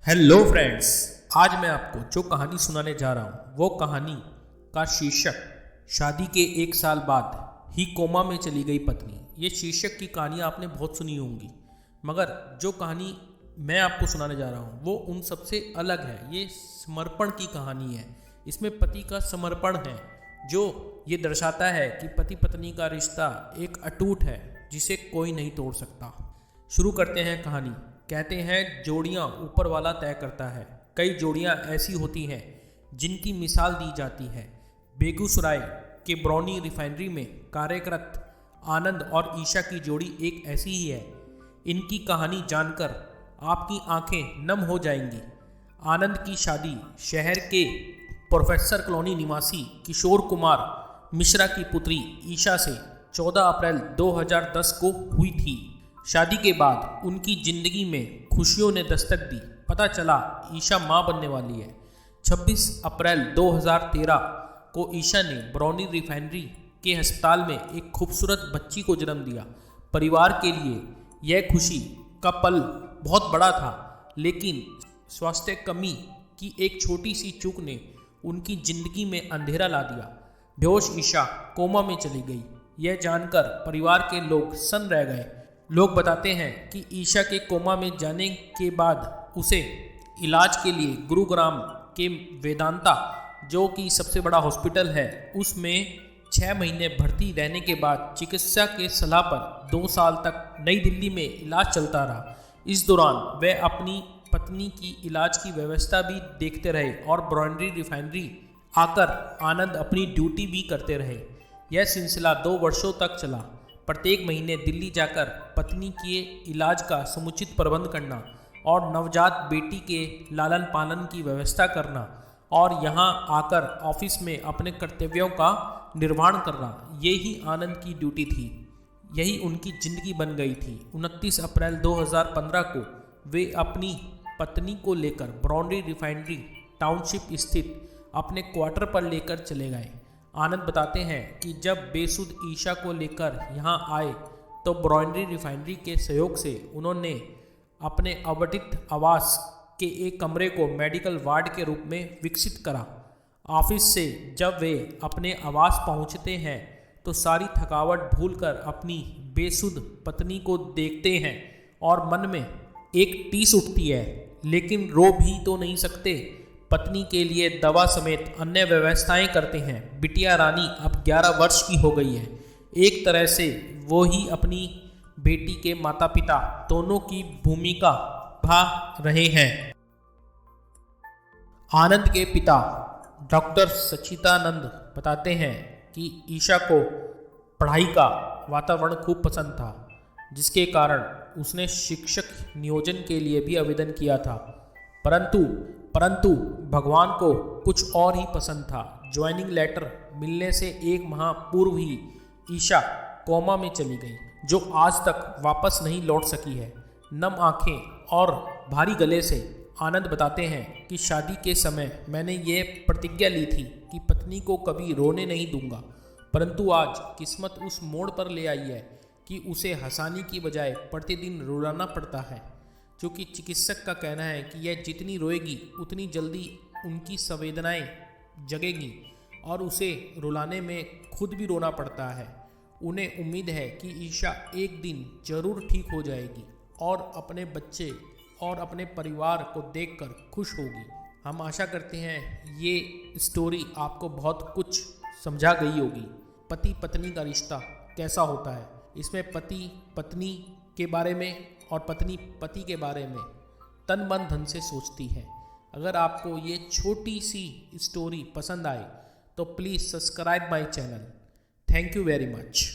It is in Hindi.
हेलो फ्रेंड्स, आज मैं आपको जो कहानी सुनाने जा रहा हूँ वो कहानी का शीर्षक शादी के 1 साल बाद ही कोमा में चली गई पत्नी। ये शीर्षक की कहानी आपने बहुत सुनी होंगी, मगर जो कहानी मैं आपको सुनाने जा रहा हूँ वो उन सबसे अलग है। ये समर्पण की कहानी है। इसमें पति का समर्पण है जो ये दर्शाता है कि पति पत्नी का रिश्ता एक अटूट है जिसे कोई नहीं तोड़ सकता। शुरू करते हैं कहानी। कहते हैं जोड़ियां ऊपर वाला तय करता है। कई जोड़ियां ऐसी होती हैं जिनकी मिसाल दी जाती है। बेगूसराय के ब्रौनी रिफाइनरी में कार्यरत आनंद और ईशा की जोड़ी एक ऐसी ही है। इनकी कहानी जानकर आपकी आंखें नम हो जाएंगी। आनंद की शादी शहर के प्रोफेसर कॉलोनी निवासी किशोर कुमार मिश्रा की पुत्री ईशा से 14 अप्रैल 2010 को हुई थी। शादी के बाद उनकी जिंदगी में खुशियों ने दस्तक दी। पता चला ईशा मां बनने वाली है। 26 अप्रैल 2013 को ईशा ने ब्रौनी रिफाइनरी के अस्पताल में एक खूबसूरत बच्ची को जन्म दिया। परिवार के लिए यह खुशी का पल बहुत बड़ा था, लेकिन स्वास्थ्य कमी की एक छोटी सी चूक ने उनकी जिंदगी में अंधेरा ला दिया। बेहोश ईशा कोमा में चली गई। यह जानकर परिवार के लोग सन्न रह गए। लोग बताते हैं कि ईशा के कोमा में जाने के बाद उसे इलाज के लिए गुरुग्राम के वेदांता, जो कि सबसे बड़ा हॉस्पिटल है, उसमें 6 महीने भर्ती रहने के बाद चिकित्सा के सलाह पर 2 साल तक नई दिल्ली में इलाज चलता रहा। इस दौरान वह अपनी पत्नी की इलाज की व्यवस्था भी देखते रहे और ब्रौनी रिफाइनरी आकर आनंद अपनी ड्यूटी भी करते रहे। यह सिलसिला 2 वर्षों तक चला। प्रत्येक महीने दिल्ली जाकर पत्नी के इलाज का समुचित प्रबंध करना और नवजात बेटी के लालन पालन की व्यवस्था करना और यहाँ आकर ऑफिस में अपने कर्तव्यों का निर्वहन करना, यही आनंद की ड्यूटी थी। यही उनकी जिंदगी बन गई थी। 29 अप्रैल 2015 को वे अपनी पत्नी को लेकर ब्रौनी रिफाइनरी टाउनशिप स्थित अपने क्वार्टर पर लेकर चले गए। आनंद बताते हैं कि जब बेसुध ईशा को लेकर यहाँ आए तो ब्रौनी रिफाइनरी के सहयोग से उन्होंने अपने आवंटित आवास के एक कमरे को मेडिकल वार्ड के रूप में विकसित करा। ऑफिस से जब वे अपने आवास पहुँचते हैं तो सारी थकावट भूलकर अपनी बेसुध पत्नी को देखते हैं और मन में एक टीस उठती है, लेकिन रो भी तो नहीं सकते। पत्नी के लिए दवा समेत अन्य व्यवस्थाएं करते हैं। बिटिया रानी अब 11 वर्ष की हो गई है। एक तरह से वो ही अपनी बेटी के माता पिता दोनों की भूमिका निभा रहे हैं। आनंद के पिता डॉक्टर सचिदानंद बताते हैं कि ईशा को पढ़ाई का वातावरण खूब पसंद था, जिसके कारण उसने शिक्षक नियोजन के लिए भी आवेदन किया था। परंतु भगवान को कुछ और ही पसंद था। ज्वाइनिंग लेटर मिलने से 1 माह पूर्व ही ईशा कोमा में चली गई, जो आज तक वापस नहीं लौट सकी है। नम आंखें और भारी गले से आनंद बताते हैं कि शादी के समय मैंने ये प्रतिज्ञा ली थी कि पत्नी को कभी रोने नहीं दूंगा, परंतु आज किस्मत उस मोड़ पर ले आई है कि उसे हंसाने की बजाय प्रतिदिन रुलाना पड़ता है, क्योंकि चिकित्सक का कहना है कि यह जितनी रोएगी उतनी जल्दी उनकी संवेदनाएं जगेंगी और उसे रुलाने में खुद भी रोना पड़ता है। उन्हें उम्मीद है कि ईशा एक दिन जरूर ठीक हो जाएगी और अपने बच्चे और अपने परिवार को देखकर खुश होगी। हम आशा करते हैं ये स्टोरी आपको बहुत कुछ समझा गई होगी। पति पत्नी का रिश्ता कैसा होता है, इसमें पति पत्नी के बारे में और पत्नी पति के बारे में तन मन धन से सोचती है। अगर आपको ये छोटी सी स्टोरी पसंद आए तो please subscribe my channel. Thank you very much.